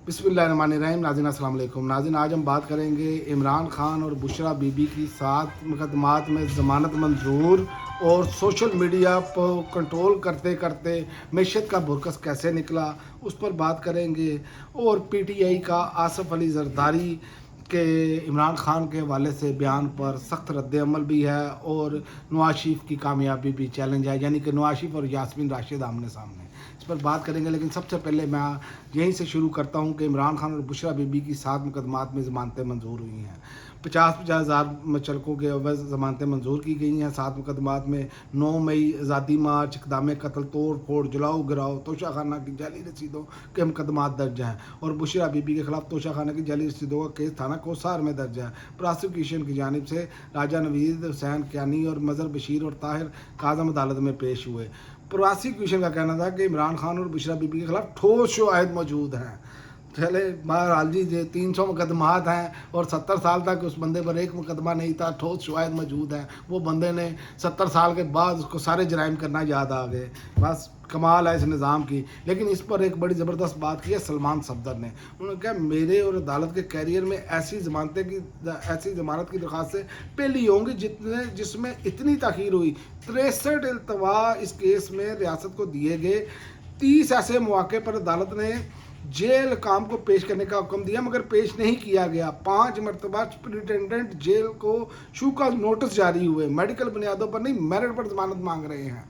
बिस्मिल्लाहिर्रहमानिर्रहीम। नाज़रीन अस्सलाम वालेकुम। नाज़रीन, आज हम बात करेंगे इमरान खान और बुशरा बीबी की 7 मुकदमात में ज़मानत मंजूर और सोशल मीडिया को कंट्रोल करते करते मैशत का बुरकस कैसे निकला, उस पर बात करेंगे। और पीटीआई का आसिफ अली जरदारी के इमरान खान के हवाले से बयान पर सख्त रद्द-ए-अमल भी है और नवाज शरीफ की कामयाबी भी चैलेंज है, यानी कि नवाज शरीफ और यास्मीन राशिद आमने सामने। इस पर बात करेंगे, लेकिन सबसे पहले मैं यहीं से शुरू करता हूं कि इमरान खान और बुशरा बीबी की 7 मुकदमात में ज़मानतें मंजूर हुई हैं। 50-50 हज़ार मुचलकों के अवज़ ज़मानतें मंजूर की गई हैं। 7 मुकदमात में 9 मई आज़ादी मार्च, इक़दाम कत्ल, तोड़ फोड़, जलाओ गिराओ, तोशाखाना की जाली रसीदों के मुकदमात दर्ज हैं और बुशरा बीबी के खिलाफ तोशाखाना की जाली रसीदों का केस थाना कोसार में दर्ज है। प्रोसिक्यूशन की जानिब से राजा नवीद हुसैन कियानी और मज़हर बशीर और ताहिर काज़म अदालत में पेश हुए। प्रोसिक्यूशन का कहना था कि इमरान खान और बुशरा बीबी के खिलाफ ठोस शवाहिद मौजूद हैं। चले बहरहाल जी, 300 मुकदमात हैं और 70 साल तक उस बंदे पर एक मुकदमा नहीं था, ठोस शवाहिद मौजूद हैं। वो बंदे ने 70 साल के बाद उसको सारे जराइम करना याद आ गए। बस कमाल है इस निज़ाम की। लेकिन इस पर एक बड़ी ज़बरदस्त बात की है सलमान सफदर ने। उन्होंने कहा मेरे और अदालत के कैरियर में ऐसी ज़मानत की दरख्वास्त से पहली होंगी जिसमें इतनी ताख़ीर हुई। 63 इल्तवा इस केस में रियासत को दिए गए। 30 ऐसे मौके पर अदालत ने जेल काम को पेश करने का हुक्म दिया, मगर पेश नहीं किया गया। 5 मरतबा सुपरिटेंडेंट जेल को शू का नोटिस जारी हुए। मेडिकल बुनियादों पर नहीं, मेरिट पर जमानत मांग रहे हैं।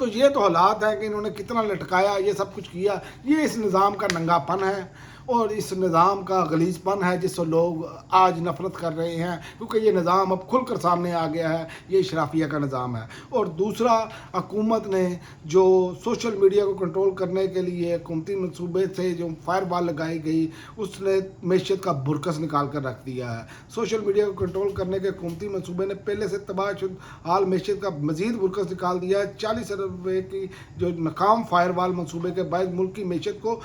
तो ये तो हालात है कि इन्होंने कितना लटकाया, ये सब कुछ किया। ये इस निज़ाम का नंगापन है और इस निज़ाम का गलीजपन है जिससे लोग आज नफरत कर रहे हैं, क्योंकि ये निज़ाम अब खुलकर सामने आ गया है। ये इशराफिया का निज़ाम है। और दूसरा, हुकूमत ने जो सोशल मीडिया को कंट्रोल करने के लिए हुकूमती मनसूबे से जो फायरवॉल लगाई गई, उसने मैशत का बुरकस निकाल कर रख दिया है। सोशल मीडिया को कंट्रोल करने के हुकूमती मनसूबे ने पहले से तबाहशुदा हाल मैशत का मजीद बुरकस निकाल दिया है। 40 अरब रुपये की जो नाकाम फायरवॉल मनसूबे के बाद मुल्क की मैशत को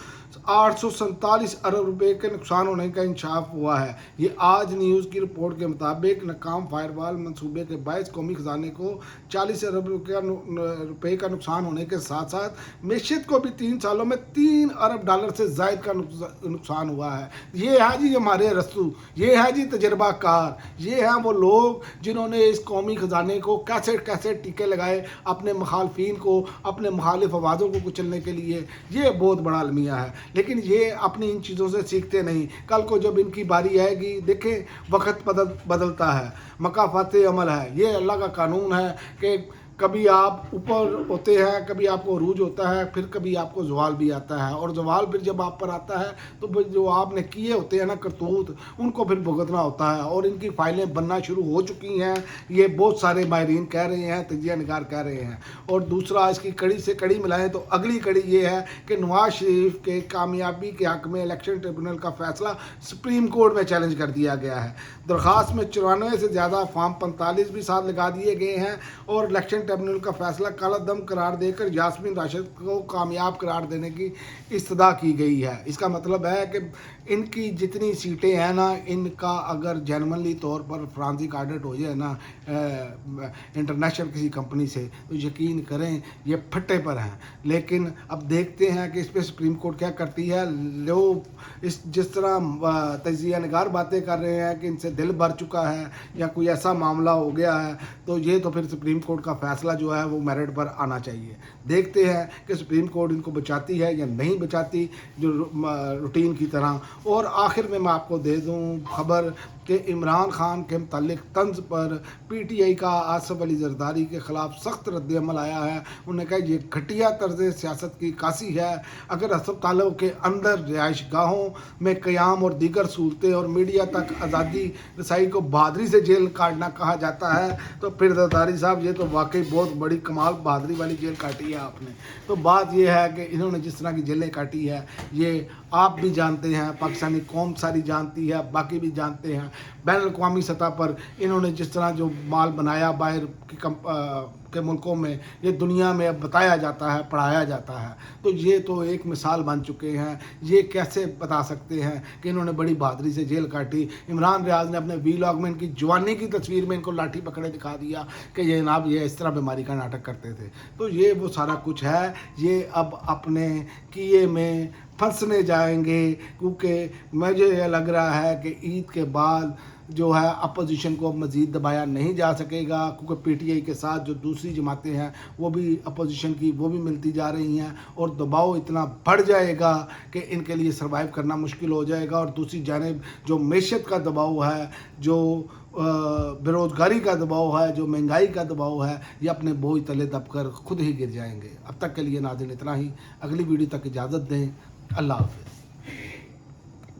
847 अरब रुपए के नुकसान होने का इंकशाफ हुआ है। ये आज न्यूज़ की रिपोर्ट के मुताबिक नाकाम फायरवॉल मंसूबे के बायस कौमी खजाने को 40 अरब रुपए का नुकसान होने के साथ साथ मैशत को भी 3 सालों में $3 अरब से ज़ायद का नुकसान हुआ है। ये है जी हमारे रसूल, ये है जी तजर्बाकार, ये हैं वो लोग जिन्होंने इस कौमी खजाने को कैसे कैसे टीके लगाए अपने मुखालफिन को, अपने मुखालिफ आवाज़ों को कुचलने के लिए। ये बहुत बड़ा अलमिया है, लेकिन ये अपनी इन चीज़ों से सीखते नहीं। कल को जब इनकी बारी आएगी, देखें वक्त बदलता है, मकाफात अमल है। ये अल्लाह का कानून है कि कभी आप ऊपर होते हैं, कभी आपको अरूज होता है, फिर कभी आपको ज़वाल भी आता है। और ज़वाल फिर जब आप पर आता है तो फिर जो आपने किए होते हैं ना करतूत, उनको फिर भुगतना होता है। और इनकी फाइलें बनना शुरू हो चुकी हैं, ये बहुत सारे माहिरीन कह रहे हैं, तजिया निगार कह रहे हैं। और दूसरा, इसकी कड़ी से कड़ी मिलाएं तो अगली कड़ी ये है कि नवाज शरीफ के कामयाबी के हक़ में इलेक्शन ट्रिब्यूनल का फैसला सुप्रीम कोर्ट में चैलेंज कर दिया गया है। दरख्वास्त में 94 से ज़्यादा फॉर्म 45 भी साथ लगा दिए गए हैं और इलेक्शन ट्रिब्यूनल का फैसला काला दम करार देकर यास्मीन राशिद को कामयाब करार देने की इस्तदा की गई है। इसका मतलब है कि इनकी जितनी सीटें हैं ना, इनका अगर जेनवनली तौर पर फ्रांसिक ऑडिट हो जाए ना इंटरनेशनल किसी कंपनी से, तो यकीन करें ये फट्टे पर हैं। लेकिन अब देखते हैं कि इस पर सुप्रीम कोर्ट क्या करती है। लोग जिस तरह तजिया निगार बातें कर रहे हैं कि इनसे दिल भर चुका है या कोई ऐसा मामला हो गया है, तो ये तो फिर सुप्रीम कोर्ट का फैसला जो है वो मेरिट पर आना चाहिए। देखते हैं कि सुप्रीम कोर्ट इनको बचाती है या नहीं बचाती, जो रूटीन की तरह। और आखिर में मैं आपको दे दूं खबर कि इमरान खान के मुतालिक तंज पर पीटीआई का आसिफ अली जरदारी के ख़िलाफ़ सख्त रद्द-ए-अमल आया है। उन्होंने कहा ये घटिया तर्ज सियासत की कासी है। अगर अस्पतालों के अंदर रिहाइश गाहों में क़याम और दीगर सहूलतें और मीडिया तक आज़ादी रसाई को बहादुरी से जेल काटना कहा जाता है, तो फिर जरदारी साहब ये तो वाकई बहुत बड़ी कमाल बहादुरी वाली जेल काटी है आपने। तो बात यह है कि इन्होंने जिस तरह की जेलें काटी है, ये आप भी जानते हैं, पाकिस्तानी कौम सारी जानती है, बाकी भी जानते हैं। बैन अवी सतह पर इन्होंने जिस तरह जो माल बनाया बाहर के मुल्कों में, ये दुनिया में अब बताया जाता है, पढ़ाया जाता है। तो ये तो एक मिसाल बन चुके हैं। ये कैसे बता सकते हैं कि इन्होंने बड़ी बहादुरी से जेल काटी। इमरान रियाज ने अपने वीलॉग में इनकी जवानी की तस्वीर में इनको लाठी पकड़े दिखा दिया कि ये जनाब ये इस तरह बीमारी का नाटक करते थे। तो ये वो सारा कुछ है। ये अब अपने किए में پھنسنے جائیں گے، کیونکہ مجھے یہ لگ رہا ہے کہ عید کے بعد جو ہے اپوزیشن کو مزید دبایا نہیں جا سکے گا، کیونکہ پی ٹی آئی کے ساتھ جو دوسری جماعتیں ہیں وہ بھی اپوزیشن کی وہ بھی ملتی جا رہی ہیں، اور دباؤ اتنا بڑھ جائے گا کہ ان کے لیے سروائیو کرنا مشکل ہو جائے گا۔ اور دوسری جانب جو معیشت کا دباؤ ہے، جو بے روزگاری کا دباؤ ہے، جو مہنگائی کا دباؤ ہے، یہ اپنے بوجھ تلے دب کر خود ہی گر جائیں گے۔ اب تک کے لیے ناظرین اتنا ہی، اگلی ویڈیو تک اجازت دیں، اللہ حافظ۔